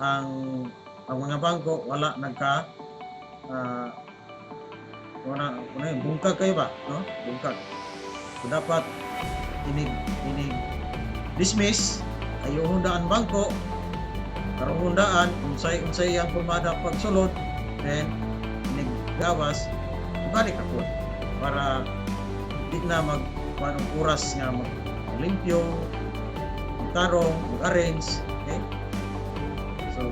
Speaker 5: ang mga bangko wala nagka bungkag kayo ba, no? Bungkag. So dapat inig dismiss ayo hundaan bangko karong hundaan unsay ang pumada pagsulod, then gawas balik ako para di na magpanong oras nga maglimpyo, magtarong, mag-arrange. Okay? So,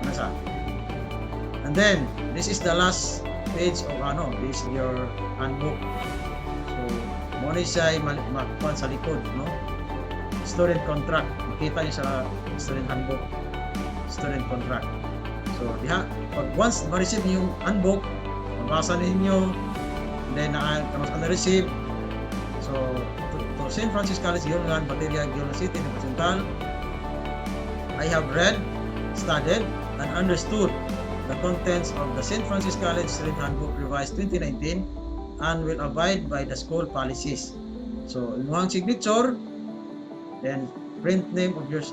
Speaker 5: ano sa? And then, this is the last page of this is your handbook. So, muna siya makpan sa likod, no? Student contract. Makita niyo sa student handbook. Student contract. So, diha, pag once ma-receive niyo yung handbook, mabasa ninyo, then kamas on receive. So to St. Francis College yun nga Bateria Gion City ng Central. I have read, studied, and understood the contents of the St. Francis College Student Handbook Revised 2019 and will abide by the school policies. So imuhang signature, then print name of your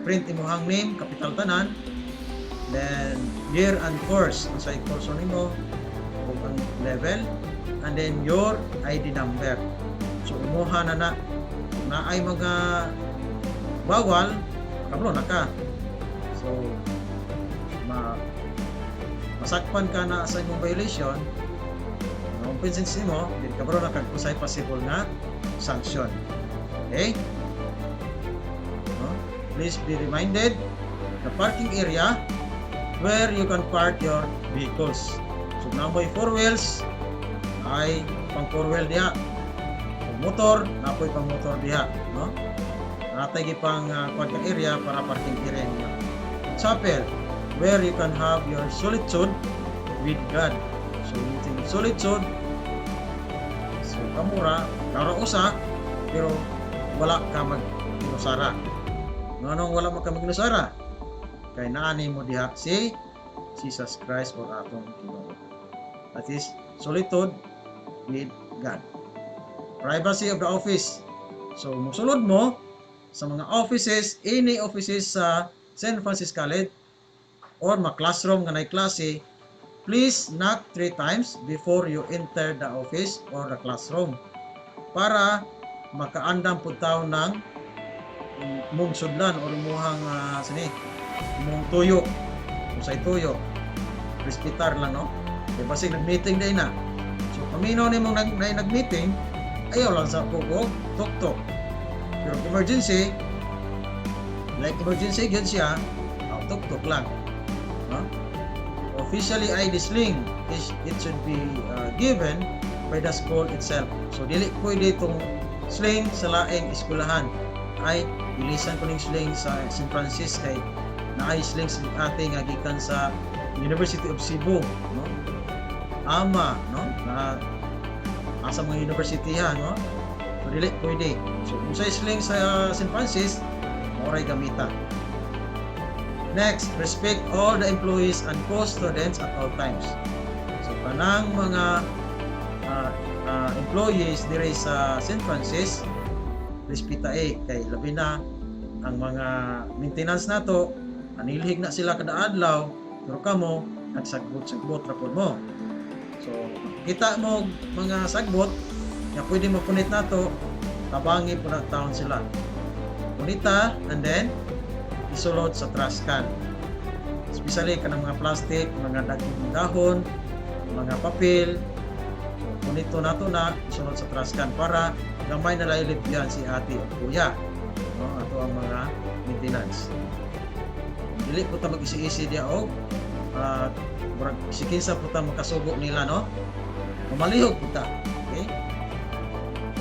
Speaker 5: print imuhang name, capital tanan, then year and course, unsay course nimo, ug ang level, and then your ID number. So imuha na ay mga bawal, kablo na ka. So masakpan ka na sa imong violation, ang offense mo, din kabro na kag usay possible nga sanction. Okay? Please be reminded the parking area where you can park your vehicles. So namoy 4 wheels ay pang 4 wheel diha. Kung motor, napoy pang motor diha, no? Natay gipang parking area para parking area niya. Chapel where you can have your solitude with God. So using solitude, so kamura karo usa pero wala ka mag-inusara. Nganong wala ka mag-inusara? Kay naani mo diha si Jesus Christ or atong Ginoo. That is solitude with God. Privacy of the office. So musulod mo sa mga offices, any offices sa St. Francis College or mga classroom nga nay klase, please knock 3 times before you enter the office or the classroom para makaandam pud taw ng mong sudlan or muhang mong tuyo, usay tuyo, respetar lang, no? Kaya basig nag-meeting day na. So paminaw ni mong nag-meeting, ayaw lang sa kuko, tok-tok. Pero emergency, like emergency yun siya, tok-tok lang. Huh? Officially ID sling, it should be given by the school itself. So dili pwede itong sling sa laing eskwelahan. Ay bilisan ko ning sling sa St. Francis kay naay sling sa ate nga gikan sa University of Cebu, no? Ama, no? Na asa mga university ha, no? So dili pwede. So kung sa sling sa St. Francis, moray gamita. Next, respect all the employees and co-students at all times. So kanang mga employees diri sa St. Francis, respetae kay labi na ang mga maintenance nato, anilhig na sila kada adlaw, pero kamo nagsagbot-sagbot ra pud mo. So kita mo mga sagbot nga pwede mo punit nato, tabangi po na taon sila. Punita and then isulod sa trash can. Especially kanang mga plastic, mga dahon, mga papel. So, punito nato na isulod sa trash can para gamay na lailibyan si ate o kuya, no? Ato ang mga maintenance. Dili po ta mag-isi-isi diya og sikinsa po ta makasubo nila, no? Mamalihog po ta. Okay?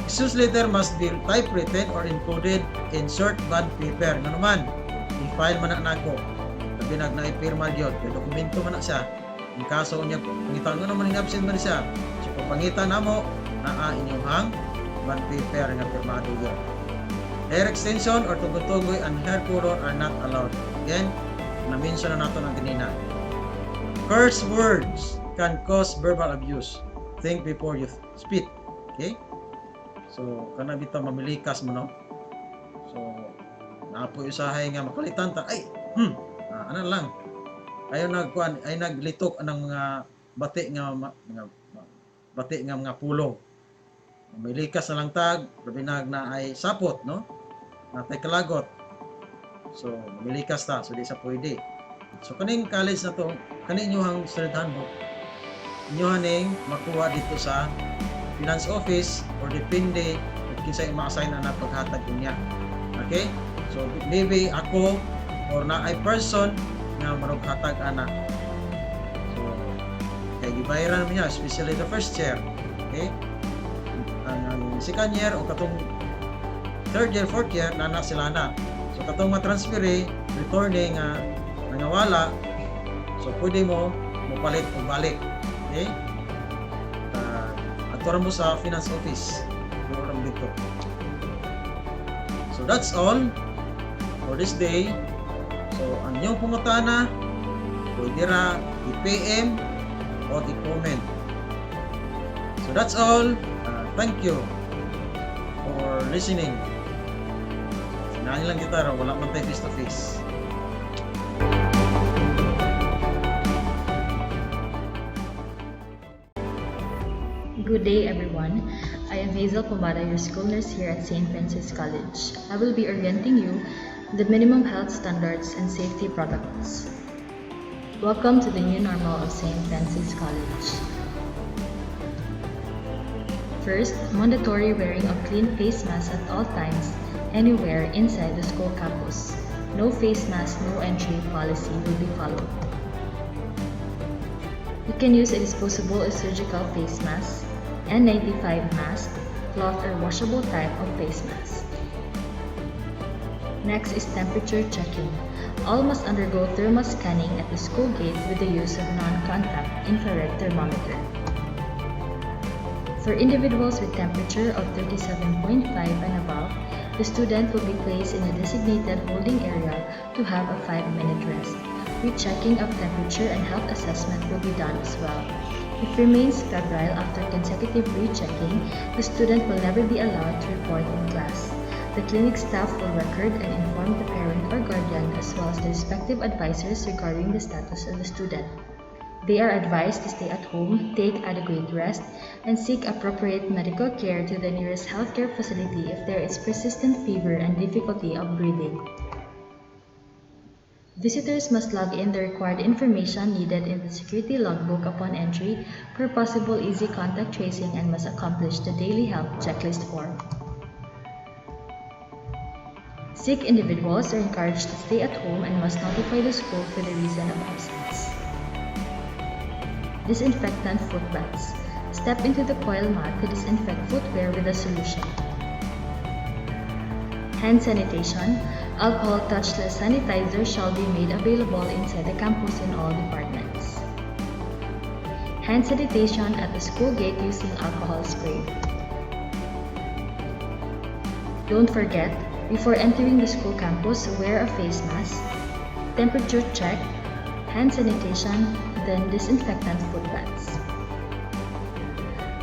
Speaker 5: Excuse letter must be typewritten or included in short bond paper. Nga naman, i-file man na nako. Sabi na-ipirma yun. May dokumento man na siya. Ang kaso niya, pangitan mo naman yung absent man siya. So, kung pangitan na mo, inyong hang bond paper nga pirmado yun. Hair extension or tugoy-tugoy and hair color are not allowed. Again, na-mention na nato ng ganina. Curse words can cause verbal abuse. Think before you speak. Okay? So, kana bitaw mamilikas mo, no? So, naapoy usahay nga makalitan ta. Ay, ano lang. Ayaw nagkuan, ay naglitok anang mga bati nga mga pulong. Mamilikas na lang tag, labinag na ay sapot, no? Natay kalagot. So, mamilikas ta, so di sa pwede. So, kaning college na to, kaning inyong student handbook, inyo haning makuha dito sa finance office or depende kung kinsay ma-assign na paghatag niya. Okay? So maybe ako or na ay person nga manughatag ana. So kay gibayaran niya especially the first year. Okay? Ang second year o katong third year, fourth year na sila na. So katong ma-transferee, returnee nga nangawala, so pwede mo palit o balik. Okay? turan mo sa finance office. Program dito. So that's all for this day. So ang inyong pangutana, pwede ra i-PM o i-comment. So that's all. Thank you for listening. Sinahin lang kita, wala man tayo face to face.
Speaker 6: Good day, everyone. I am Hazel Pomada, your school nurse here at St. Francis College. I will be orienting you the minimum health standards and safety protocols. Welcome to the new normal of St. Francis College. First, mandatory wearing of clean face masks at all times, anywhere inside the school campus. No face mask, no entry policy will be followed. You can use a disposable or surgical face mask, N95 mask, cloth or washable type of face mask. Next is temperature checking. All must undergo thermal scanning at the school gate with the use of non-contact infrared thermometer. For individuals with temperature of 37.5 and above, the student will be placed in a designated holding area to have a 5-minute rest. Rechecking of temperature and health assessment will be done as well. If remains febrile after consecutive rechecking, the student will never be allowed to report in class. The clinic staff will record and inform the parent or guardian as well as the respective advisors regarding the status of the student. They are advised to stay at home, take adequate rest, and seek appropriate medical care to the nearest healthcare facility if there is persistent fever and difficulty of breathing. Visitors must log in the required information needed in the security logbook upon entry for possible easy contact tracing and must accomplish the daily health checklist form. Sick individuals are encouraged to stay at home and must notify the school for the reason of absence. Disinfectant foot baths. Step into the coil mat to disinfect footwear with a solution. Hand sanitation. Alcohol touchless sanitizer shall be made available inside the campus in all departments. Hand sanitation at the school gate using alcohol spray. Don't forget, before entering the school campus, wear a face mask, temperature check, hand sanitation, then disinfectant foot baths.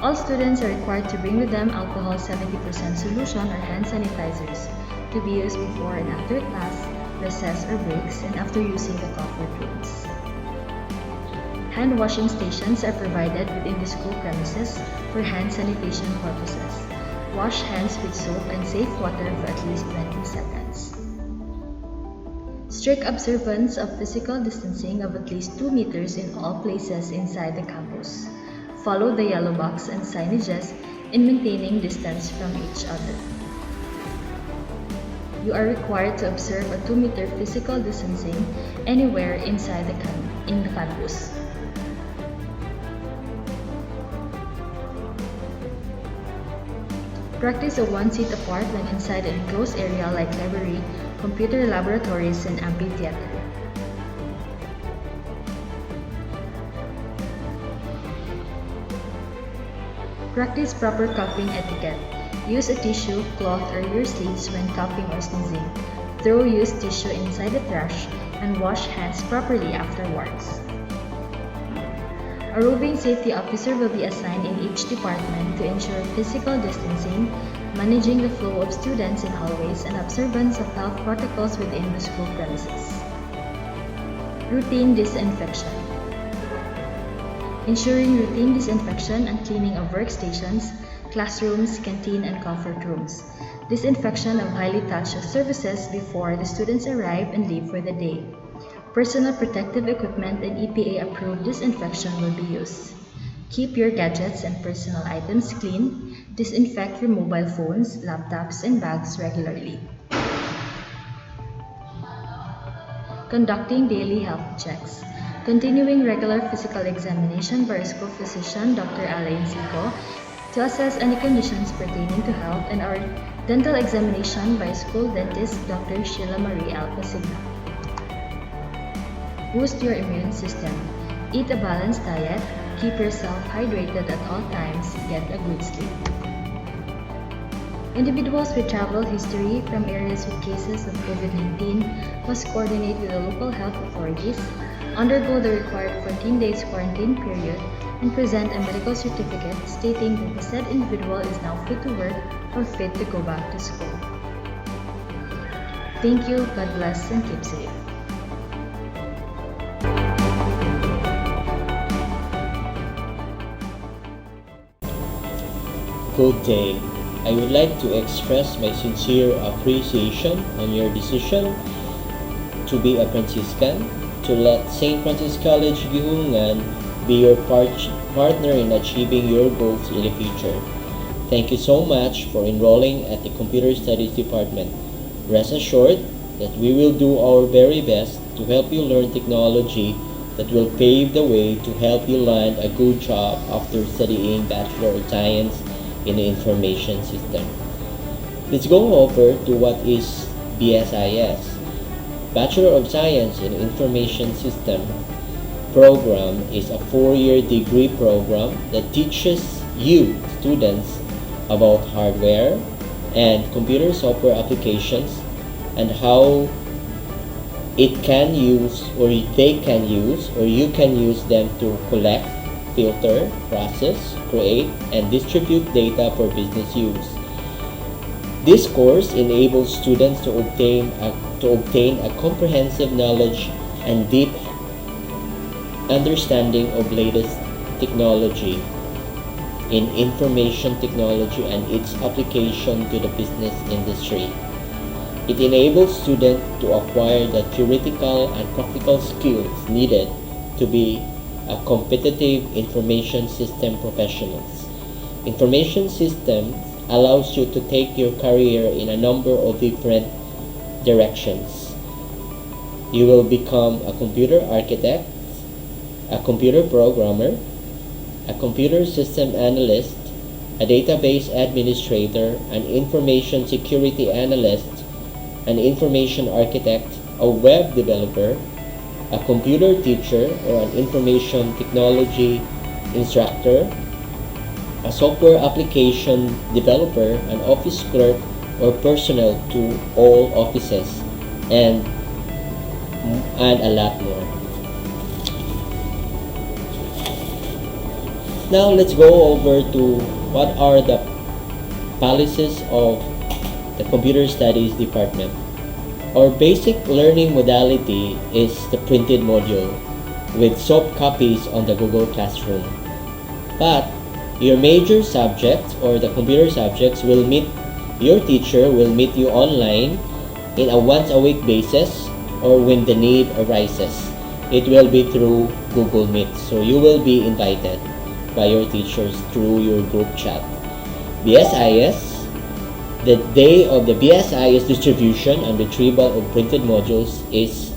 Speaker 6: All students are required to bring with them alcohol 70% solution or hand sanitizers to be used before and after class, recess or breaks, and after using the comfort rooms. Hand washing stations are provided within the school premises for hand sanitation purposes. Wash hands with soap and safe water for at least 20 seconds. Strict observance of physical distancing of at least 2 meters in all places inside the campus. Follow the yellow box and signages in maintaining distance from each other. You are required to observe a 2-meter physical distancing anywhere inside the campus. Practice a 1 seat apart when inside an enclosed area like library, computer laboratories, and amphitheater. Practice proper coughing etiquette. Use a tissue, cloth, or your sleeves when coughing or sneezing. Throw used tissue inside the trash and wash hands properly afterwards. A roving safety officer will be assigned in each department to ensure physical distancing, managing the flow of students in hallways, and observance of health protocols within the school premises. Routine disinfection. Ensuring routine disinfection and cleaning of workstations, classrooms, canteen, and comfort rooms. Disinfection of highly touched surfaces before the students arrive and leave for the day. Personal protective equipment and EPA-approved disinfection will be used. Keep your gadgets and personal items clean. Disinfect your mobile phones, laptops, and bags regularly. Conducting daily health checks. Continuing regular physical examination by our school physician, Dr. Alain Zico, to assess any conditions pertaining to health, and our dental examination by school dentist, Dr. Sheila Marie Alcasigna. Boost your immune system. Eat a balanced diet, Keep yourself hydrated at all times. Get a good sleep. Individuals with travel history from areas with cases of COVID-19 must coordinate with the local health authorities, undergo the required 14 days quarantine period, and present a medical certificate stating that the said individual is now fit to work or fit to go back to school. Thank you, God bless, and keep safe.
Speaker 7: Good day. I would like to express my sincere appreciation on your decision to be a Franciscan, to let St. Francis College Gihungan be your partner in achieving your goals in the future. Thank you so much for enrolling at the Computer Studies Department. Rest assured that we will do our very best to help you learn technology that will pave the way to help you land a good job after studying Bachelor of Science in the Information System. Let's go over to what is BSIS. Bachelor of Science in Information System program is a 4-year degree program that teaches you, students, about hardware and computer software applications and how it can use or they can use or you can use them to collect, filter, process, create, and distribute data for business use. This course enables students to obtain a comprehensive knowledge and deep understanding of latest technology in information technology and its application to the business industry. It enables students to acquire the theoretical and practical skills needed to be a competitive information system professionals. Information systems allows you to take your career in a number of different directions. You will become a computer architect, a computer programmer, a computer system analyst, a database administrator, an information security analyst, an information architect, a web developer, a computer teacher or an information technology instructor, a software application developer, an office clerk or personnel to all offices, and a lot more. Now let's go over to what are the policies of the Computer Studies Department. Our basic learning modality is the printed module with soft copies on the Google Classroom. But your major subjects or the computer subjects your teacher will meet you online in a once a week basis or when the need arises. It will be through Google Meet, so you will be invited by your teachers through your group chat. BSIS. The day of the BSIS distribution and retrieval of printed modules is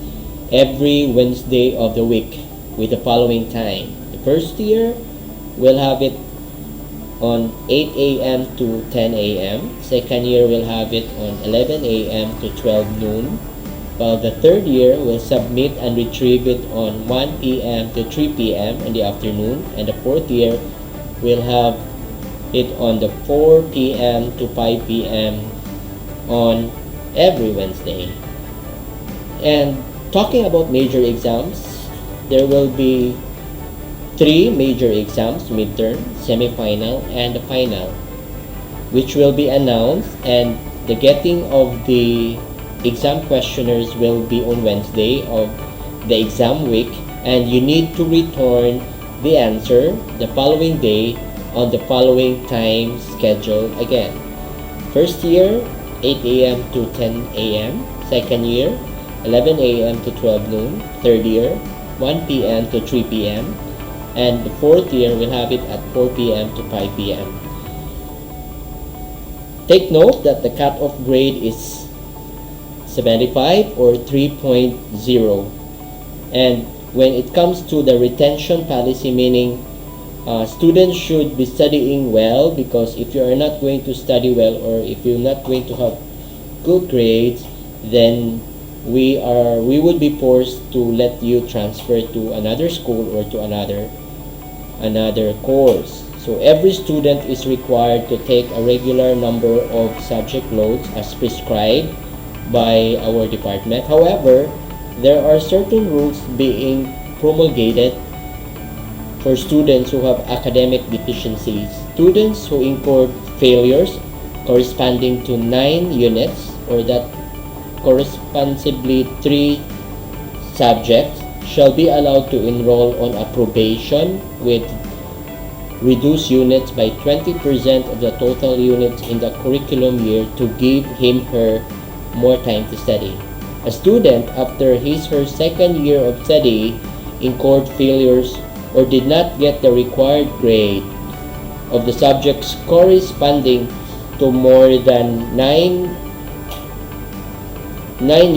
Speaker 7: every Wednesday of the week with the following time. The first year will have it on 8 a.m. to 10 a.m. Second year will have it on 11 a.m. to 12 noon. While the third year will submit and retrieve it on 1 p.m. to 3 p.m. in the afternoon. And the fourth year will have it on the 4 p.m. to 5 p.m. on every Wednesday. And talking about major exams, there will be 3 major exams: midterm, semifinal, and the final, which will be announced, and the getting of the exam questionnaires will be on Wednesday of the exam week, and you need to return the answer the following day on the following time schedule again. First year, 8 a.m. to 10 a.m. Second year, 11 a.m. to 12 noon. Third year, 1 p.m. to 3 p.m. And the fourth year will have it at 4 p.m. to 5 p.m. Take note that the cutoff grade is 75 or 3.0. And when it comes to the retention policy, meaning students should be studying well, because if you are not going to study well or if you're not going to have good grades, then we would be forced to let you transfer to another school or to another another course. So every student is required to take a regular number of subject loads as prescribed by our department. However, there are certain rules being promulgated for students who have academic deficiencies. Students who incur failures corresponding to 9 units, or that corresponsibly 3 subjects, shall be allowed to enroll on a probation with reduced units by 20% of the total units in the curriculum year to give him/her more time to study. A student, after his/her second year of study, incurred failures or did not get the required grade of the subjects corresponding to more than 9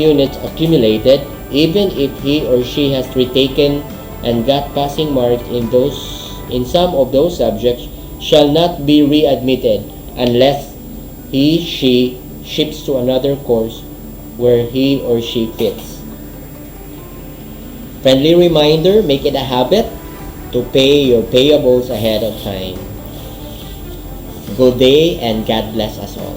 Speaker 7: units accumulated, even if he or she has retaken and got passing marks in some of those subjects, shall not be readmitted unless he/she shifts to another course where he or she fits. Friendly reminder, make it a habit to pay your payables ahead of time. Good day and God bless us all.